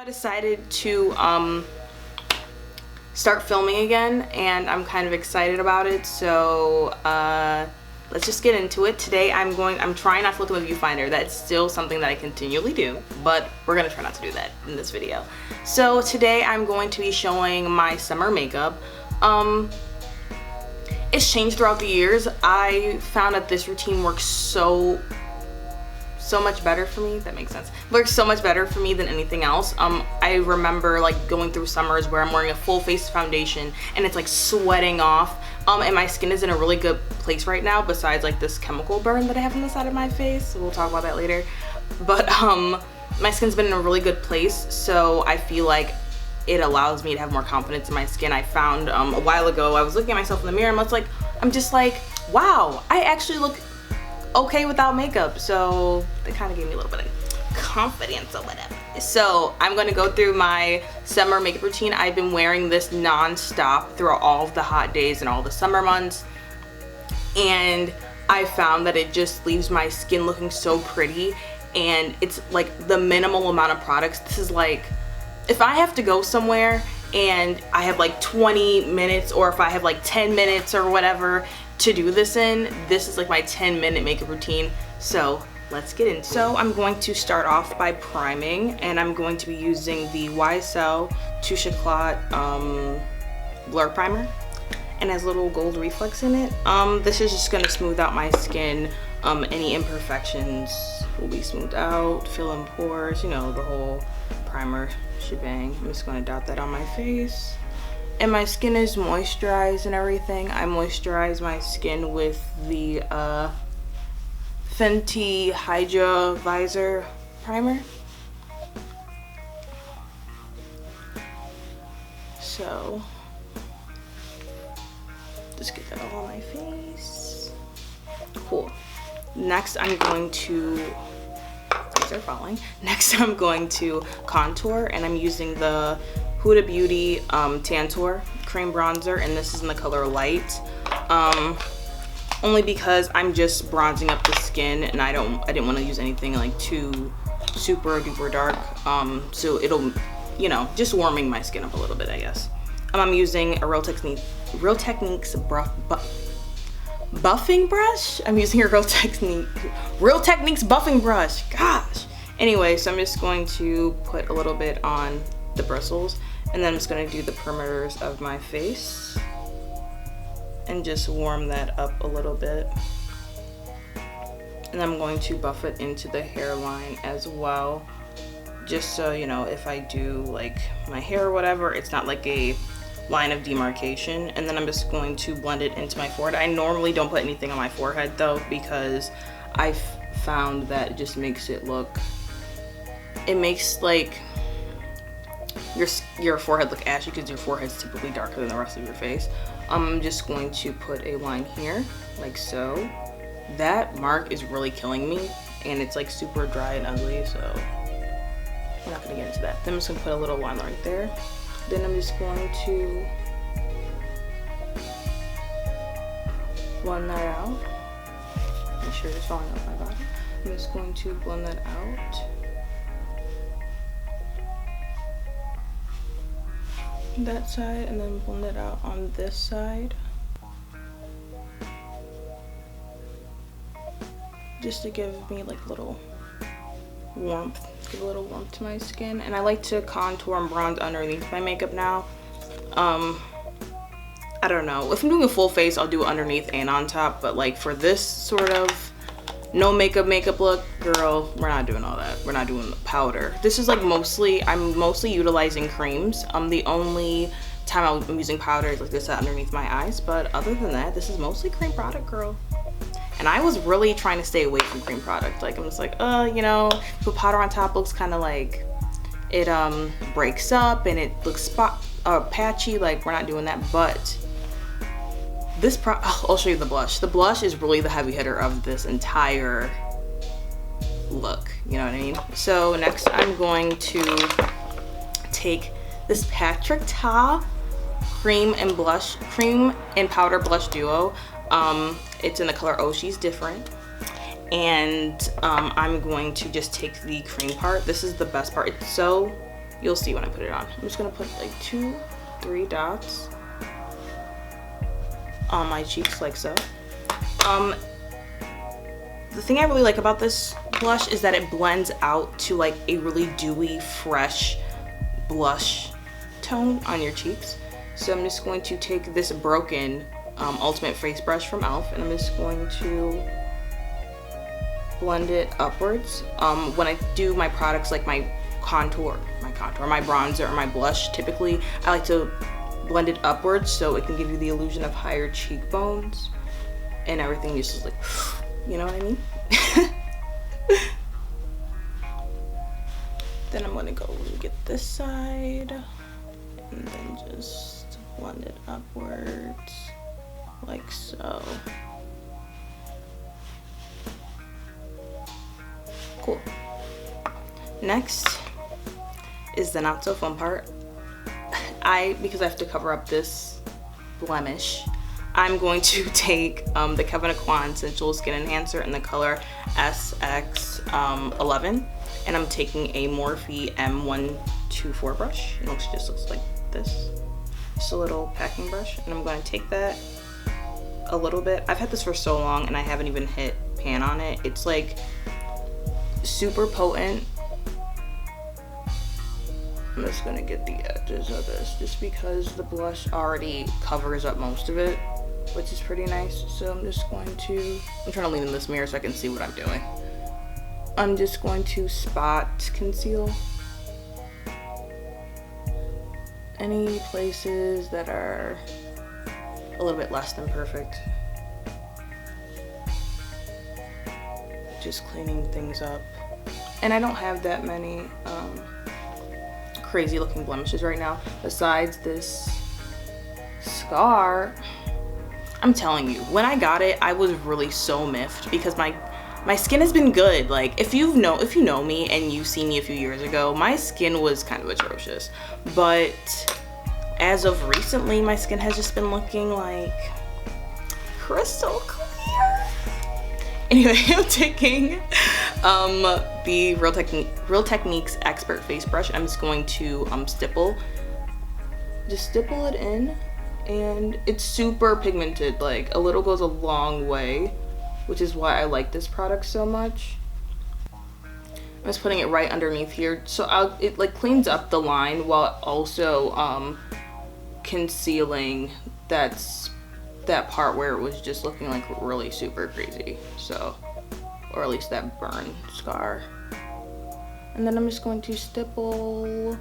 I decided to start filming again, and I'm kind of excited about it, so let's just get into it. Today I'm trying not to look in the viewfinder. That's still something that I continually do, but we're gonna try not to do that in this video. So today I'm going to be showing my summer makeup. It's changed throughout the years. I found that this routine works so much better for me. That makes sense. It works so much better for me than anything else. I remember like going through summers where I'm wearing a full face foundation and it's like sweating off, and my skin is in a really good place right now, besides like this chemical burn that I have on the side of my face, so we'll talk about that later. But my skin's been in a really good place, so I feel like it allows me to have more confidence in my skin. I found a while ago I was looking at myself in the mirror and I'm just like, wow, I actually look okay without makeup. So they kind of gave me a little bit of confidence or whatever. So I'm going to go through my summer makeup routine. I've been wearing this non-stop throughout all of the hot days and all the summer months, and I found that it just leaves my skin looking so pretty, and it's like the minimal amount of products. This is like, if I have to go somewhere and I have like 20 minutes, or if I have like 10 minutes or whatever to do this in, this is like my 10-minute makeup routine. So let's get into it. So I'm going to start off by priming, and I'm going to be using the YSL Touche Eclat Blur primer, and has little gold reflex in it. This is just gonna smooth out my skin. Any imperfections will be smoothed out, fill in pores, you know, the whole primer shebang. I'm just gonna dot that on my face. And my skin is moisturized and everything. I moisturize my skin with the Fenty Hydra Visor primer. So just get that all on my face. Cool. Next I'm going to, these are falling. Next I'm going to contour, and I'm using the Huda Beauty Tantour cream bronzer, and this is in the color Light. Only because I'm just bronzing up the skin, and I didn't want to use anything like too super duper dark. So it'll, you know, just warming my skin up a little bit, I guess. I'm using a Real Techniques buffing brush. I'm using a Real Techniques buffing brush. Gosh. Anyway, so I'm just going to put a little bit on the bristles, and then I'm just going to do the perimeters of my face and just warm that up a little bit. And I'm going to buff it into the hairline as well, just so, you know, if I do like my hair or whatever, it's not like a line of demarcation. And then I'm just going to blend it into my forehead. I normally don't put anything on my forehead though, because I've found that it just makes it look, it makes like your forehead look ashy, because your forehead's typically darker than the rest of your face. I'm just going to put a line here, like so. That mark is really killing me, and it's like super dry and ugly, so I'm not gonna get into that. Then I'm just gonna put a little line right there. Then I'm just going to blend that out. Make sure it's falling off my body. I'm just going to blend that out. That side, and then blend it out on this side, just to give me like little warmth, give a little warmth to my skin. And I like to contour and bronze underneath my makeup now. I don't know, if I'm doing a full face, I'll do it underneath and on top, but like for this sort of no makeup look, girl, we're not doing all that. We're not doing the powder. This is like I'm mostly utilizing creams. The only time I'm using powder is like this underneath my eyes, but other than that, this is mostly cream product, girl. And I was really trying to stay away from cream product. Like I'm just like, you know, put powder on top looks kind of like it breaks up and it looks patchy. Like we're not doing that. But this I'll show you the blush. The blush is really the heavy hitter of this entire look, you know what I mean? So next I'm going to take this Patrick Ta cream and powder blush duo. It's in the color Oh She's Different, and I'm going to just take the cream part. This is the best part. It's so You'll see when I put it on. I'm just gonna put like 2-3 dots on my cheeks like so. The thing I really like about this blush is that it blends out to like a really dewy, fresh blush tone on your cheeks. So I'm just going to take this broken Ultimate Face Brush from e.l.f. and I'm just going to blend it upwards. When I do my products like my contour, my bronzer, or my blush, typically I like to blend it upwards so it can give you the illusion of higher cheekbones and everything just is like, you know what I mean? Then I'm gonna go and get this side and then just blend it upwards like so. Cool. Next is the not so fun part. Because I have to cover up this blemish, I'm going to take the Kevyn Aucoin Sensual Skin Enhancer in the color SX11, and I'm taking a Morphe M124 brush. It just looks like this. Just a little packing brush, and I'm going to take that a little bit. I've had this for so long and I haven't even hit pan on it. It's like super potent. I'm just gonna get the edges of this just because the blush already covers up most of it, which is pretty nice. So I'm just going to, I'm trying to lean in this mirror so I can see what I'm doing. I'm just going to spot conceal any places that are a little bit less than perfect. Just cleaning things up. And I don't have that many crazy looking blemishes right now besides this scar. I'm telling you, when I got it, I was really so miffed because my skin has been good. Like if you know me and you've seen me a few years ago, my skin was kind of atrocious. But as of recently, my skin has just been looking like crystal clear. Anyway, I'm taking the Real Techniques Expert Face Brush. I'm just going to stipple it in, and it's super pigmented. Like a little goes a long way, which is why I like this product so much. I'm just putting it right underneath here, so it like cleans up the line while also concealing that part where it was just looking like really super crazy. So, or at least that burn scar. And then I'm just going to stipple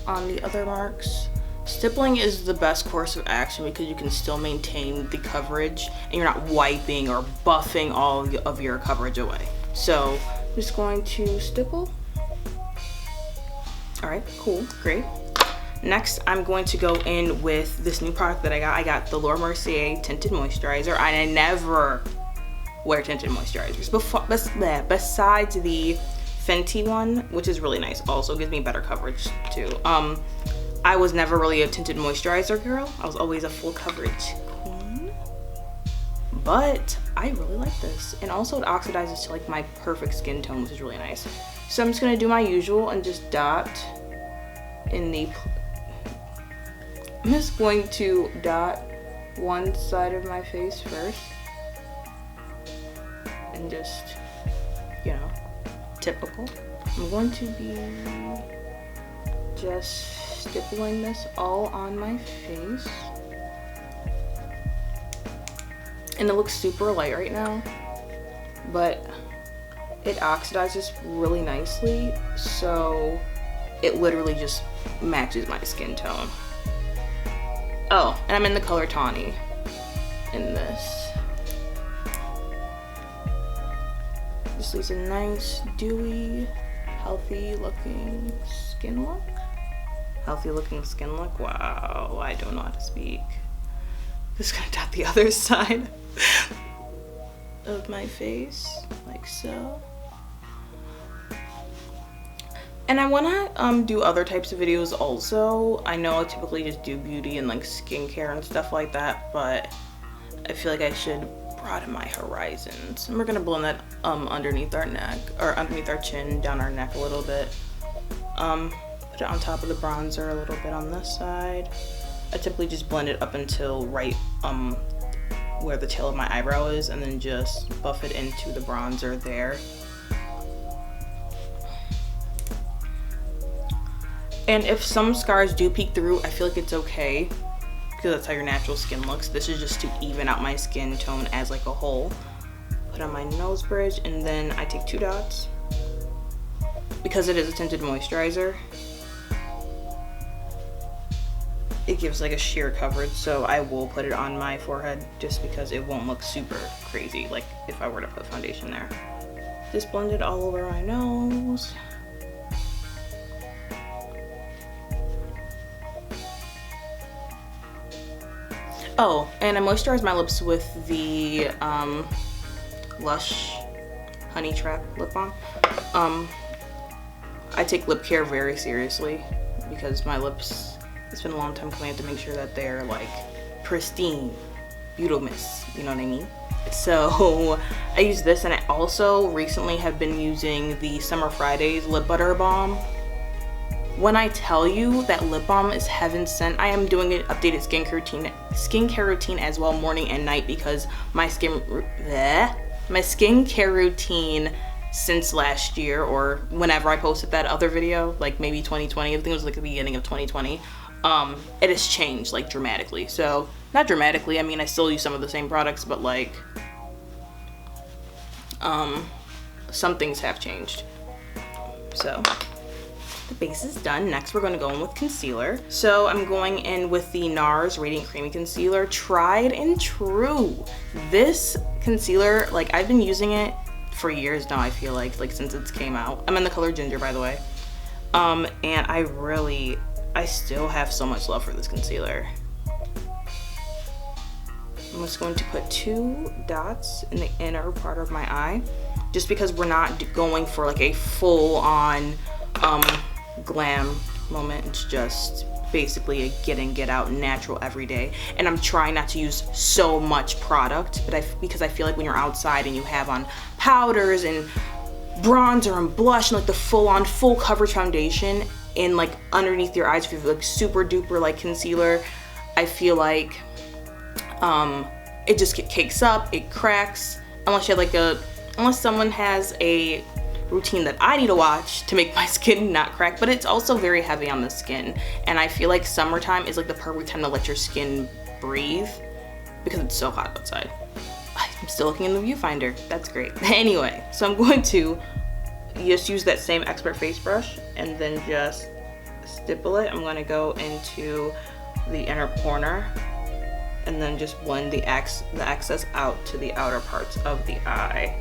on the other marks. Stippling is the best course of action because you can still maintain the coverage and you're not wiping or buffing all of your coverage away. So I'm just going to stipple. All right, cool, great. Next, I'm going to go in with this new product that I got. I got the Mercier Tinted Moisturizer. I never wear tinted moisturizers besides the Fenty one, which is really nice. Also gives me better coverage too. I was never really a tinted moisturizer girl. I was always a full coverage queen. But I really like this. And also it oxidizes to like my perfect skin tone, which is really nice. So I'm just gonna do my usual and just dot in the, I'm just going to dot one side of my face first. And just, you know, typical. I'm going to be just stippling this all on my face. And it looks super light right now, but it oxidizes really nicely, so it literally just matches my skin tone. Oh, and I'm in the color Tawny in this. This leaves a nice, dewy, healthy looking skin look. Healthy looking skin look, wow, I don't know how to speak. Just gonna dot the other side of my face, like so. And I wanna do other types of videos also. I know I typically just do beauty and like skincare and stuff like that, but I feel like I should broaden my horizons. And we're gonna blend that underneath our neck, or underneath our chin, down our neck a little bit. Put it on top of the bronzer a little bit on this side. I typically just blend it up until right where the tail of my eyebrow is, and then just buff it into the bronzer there. And if some scars do peek through, I feel like it's okay, because that's how your natural skin looks. This is just to even out my skin tone as like a whole. Put on my nose bridge, and then I take 2 dots. Because it is a tinted moisturizer, it gives like a sheer coverage, so I will put it on my forehead just because it won't look super crazy like if I were to put foundation there. Just blend it all over my nose. Oh, and I moisturize my lips with the Lush Honey Trap lip balm. I take lip care very seriously because my lips, it's been a long time coming. I have to make sure that they're like pristine, beautiful-miss, you know what I mean? So I use this, and I also recently have been using the Summer Fridays Lip Butter Balm. When I tell you that lip balm is heaven sent, I am doing an updated skincare routine as well, morning and night, because my skincare routine since last year, or whenever I posted that other video, like maybe 2020, I think it was like the beginning of 2020, it has changed like dramatically. So not dramatically, I mean I still use some of the same products, but like some things have changed. So the base is done. Next we're going to go in with concealer. So I'm going in with the Nars Radiant Creamy Concealer, tried and true. This concealer, like I've been using it for years now, I feel like since it's came out. I'm in the color Ginger, by the way. And I still have so much love for this concealer. I'm just going to put 2 dots in the inner part of my eye, just because we're not going for like a full-on glam moment. It's just basically a get in, get out, natural everyday. And I'm trying not to use so much product, but because I feel like when you're outside and you have on powders and bronzer and blush and like the full-on full coverage foundation in like underneath your eyes, if you have like super duper like concealer, I feel like it just cakes up, it cracks, unless you have like unless someone has a routine that I need to watch to make my skin not crack. But it's also very heavy on the skin, and I feel like summertime is like the perfect time to let your skin breathe because it's so hot outside. I'm still looking in the viewfinder, that's great. Anyway, so I'm going to just use that same Expert face brush and then just stipple it. I'm going to go into the inner corner and then just blend the excess out to the outer parts of the eye.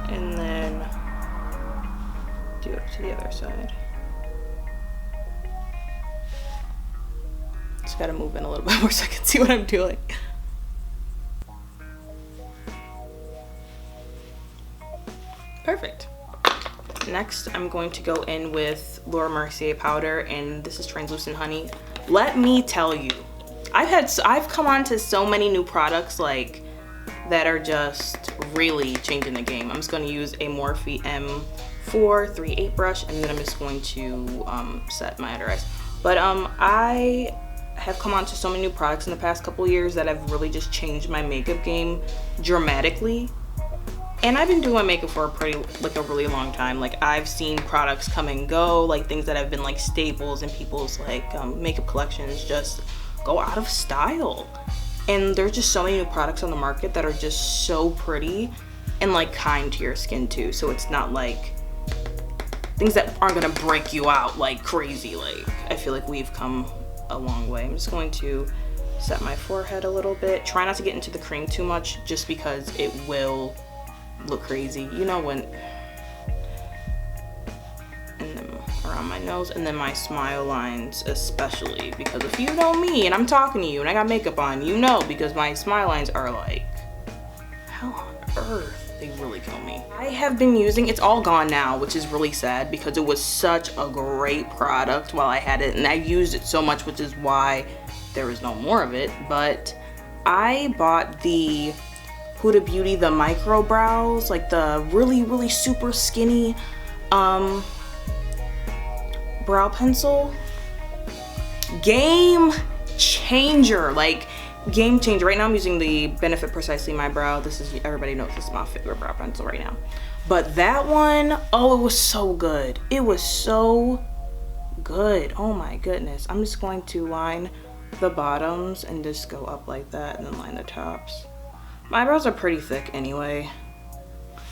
And then do it to the other side. Just gotta move in a little bit more so I can see what I'm doing. Perfect. Next, I'm going to go in with Laura Mercier powder, and this is Translucent Honey. Let me tell you, I've come on to so many new products like that are just really changing the game. I'm just going to use a Morphe M4 3/8 brush, and then I'm just going to set my under eyes. But I have come on to so many new products in the past couple years that have really just changed my makeup game dramatically. And I've been doing makeup for a really long time. Like, I've seen products come and go, like things that have been like staples in people's like makeup collections just go out of style. And there's just so many new products on the market that are just so pretty and like kind to your skin too. So it's not like things that aren't gonna break you out like crazy. Like, I feel like we've come a long way. I'm just going to set my forehead a little bit. Try not to get into the cream too much just because it will look crazy, you know, when, and then around my nose, and then my smile lines especially, because if you know me and I'm talking to you and I got makeup on, you know, because my smile lines are like, how on earth, they really kill me. I have been using, it's all gone now, which is really sad because it was such a great product while I had it, and I used it so much, which is why there is no more of it. But I bought the Huda Beauty, the micro brows, like the really super skinny brow pencil. Game changer, like game changer. Right now I'm using the Benefit Precisely My Brow. This is, everybody knows this is my favorite brow pencil right now. But that one, oh, it was so good. It was so good. Oh my goodness. I'm just going to line the bottoms and just go up like that and then line the tops. My eyebrows are pretty thick anyway,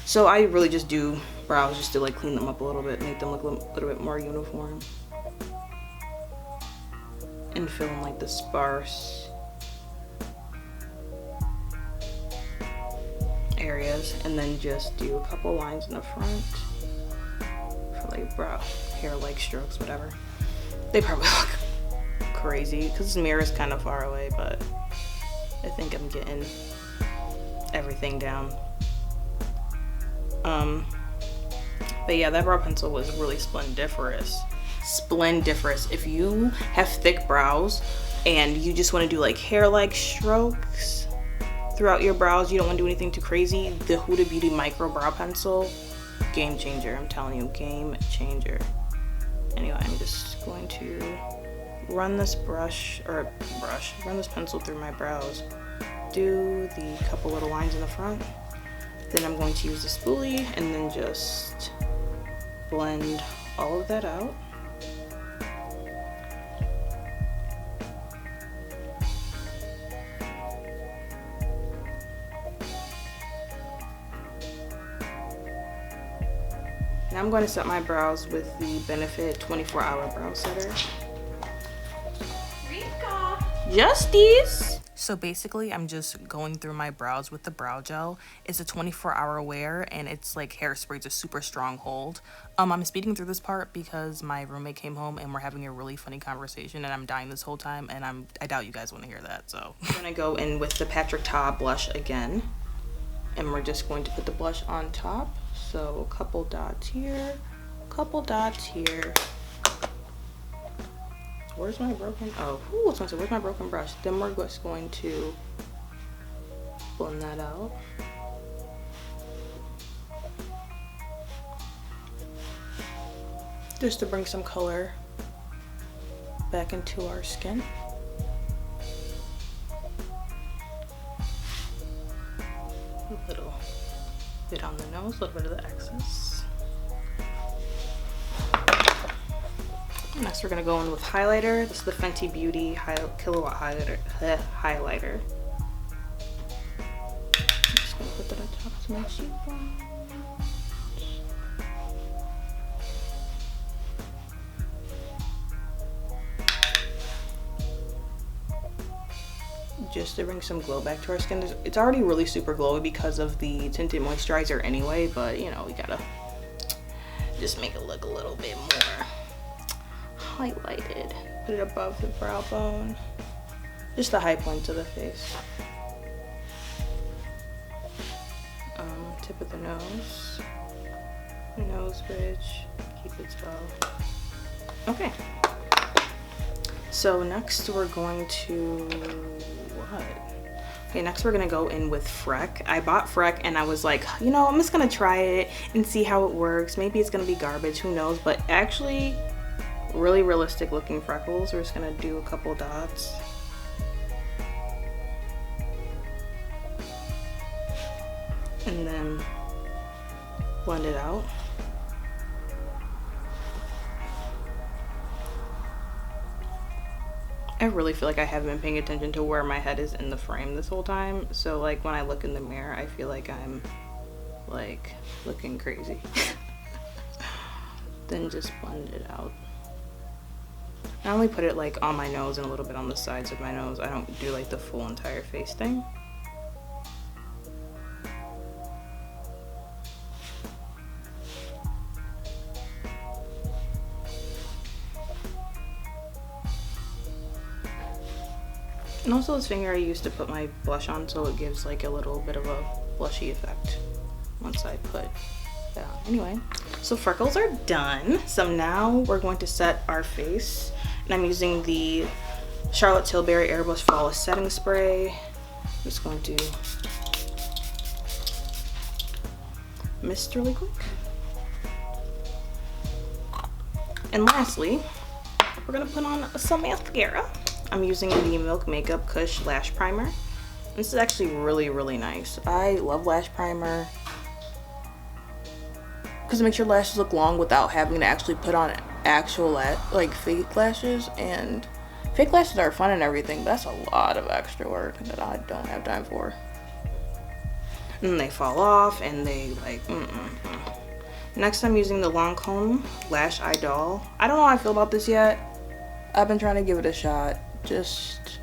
so I really just do brows just to like clean them up a little bit, make them look a little bit more uniform, and fill in like the sparse areas, and then just do a couple lines in the front for like brow hair like strokes, whatever. They probably look crazy because this mirror is kind of far away, but I think I'm getting everything down. But yeah, that brow pencil was really splendiferous. If you have thick brows and you just want to do like hair-like strokes throughout your brows, you don't want to do anything too crazy, the Huda Beauty micro brow pencil, game changer. I'm telling you, game changer. Anyway, I'm just going to run this run this pencil through my brows. Do the couple little lines in the front. Then I'm going to use the spoolie and then just blend all of that out. Now I'm going to set my brows with the Benefit 24-hour brow setter. Justice! So basically, I'm just going through my brows with the brow gel. It's a 24-hour wear, and it's like hairspray. It's a super strong hold. I'm speeding through this part because my roommate came home and we're having a really funny conversation, and I'm dying this whole time, and I doubt you guys want to hear that. So I'm gonna go in with the Patrick Ta blush again, and we're just going to put the blush on top. So a couple dots here, couple dots here. Where's my broken, where's my broken brush? Then we're just going to blend that out. Just to bring some color back into our skin. A little bit on the nose, a little bit of the excess. Next, we're gonna go in with highlighter. This is the Fenty Beauty Killawatt highlighter. I'm just gonna put that on top of my cheekbone. Just to bring some glow back to our skin. It's already really super glowy because of the tinted moisturizer anyway, but you know, we gotta just make it look a little bit more highlighted. Put it above the brow bone, just the high points of the face. Tip of the nose bridge, keep it slow. Okay, so next we're going to next we're gonna go in with Freck. I bought Freck and I was like, you know, I'm just gonna try it and see how it works. Maybe it's gonna be garbage, who knows, but actually really realistic looking freckles. We're just gonna do a couple dots. And then blend it out. I really feel like I haven't been paying attention to where my head is in the frame this whole time. So like when I look in the mirror, I feel like I'm like looking crazy. Then just blend it out. I only put it like on my nose and a little bit on the sides of my nose. I don't do like the full entire face thing. And also this finger I used to put my blush on, so it gives like a little bit of a blushy effect once I put that on. Anyway, so freckles are done. So now we're going to set our face. And I'm using the Charlotte Tilbury Airbrush Flawless Setting Spray. I'm just going to mist really quick. And lastly, we're gonna put on some mascara. I'm using the Makeup Kush Lash Primer. This is actually really, really nice. I love lash primer because it makes your lashes look long without having to actually put on actual like fake lashes. And fake lashes are fun and everything, but that's a lot of extra work that I don't have time for. And then they fall off and they like Next, I'm using the Lancome Idole. I don't know how I feel about this yet. I've been trying to give it a shot, just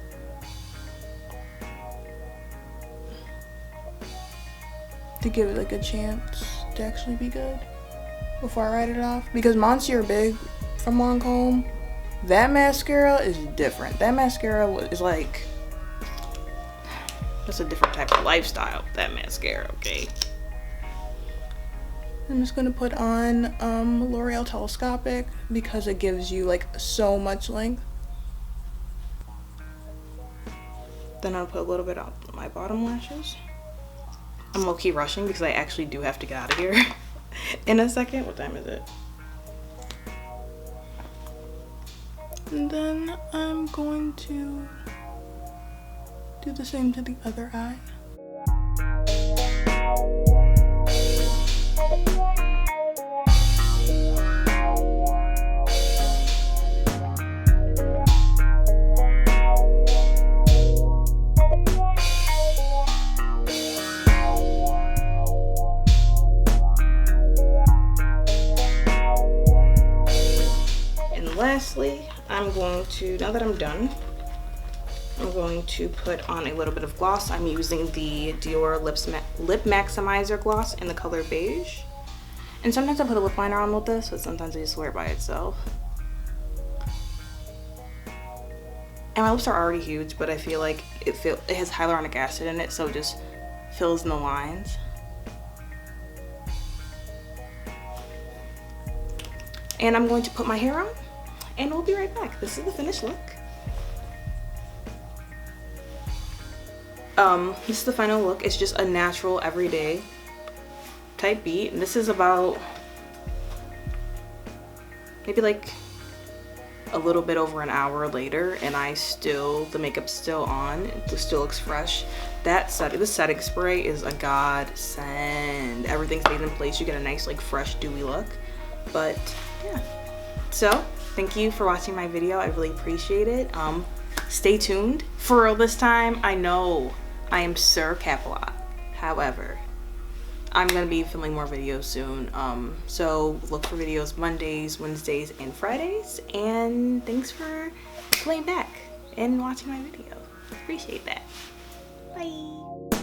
to give it like a chance to actually be good before I write it off. Because Mercier Big from Lancome, that mascara is different. That mascara is like, that's a different type of lifestyle, that mascara, okay? I'm just gonna put on L'Oreal Telescopic because it gives you like so much length. Then I'll put a little bit on my bottom lashes. I'm low-key rushing because I actually do have to get out of here in a second. What time is it? And then I'm going to do the same to the other eye. Lastly, I'm going to, now that I'm done, I'm going to put on a little bit of gloss. I'm using the Dior Lip Maximizer gloss in the color Beige. And sometimes I put a lip liner on with this, but sometimes I just wear it by itself. And my lips are already huge, but I feel like it has hyaluronic acid in it, so it just fills in the lines. And I'm going to put my hair on, and we'll be right back. This is the finished look. This is the final look. It's just a natural, everyday type beat. And this is about maybe like a little bit over an hour later, and the makeup's still on. It still looks fresh. This setting spray is a godsend. Everything stays in place. You get a nice, like, fresh, dewy look. But yeah. So thank you for watching my video. I really appreciate it. Stay tuned for real this time. I know I am Sir Killawatt. However, I'm gonna be filming more videos soon. So look for videos Mondays, Wednesdays, and Fridays. And thanks for playing back and watching my video. Appreciate that. Bye.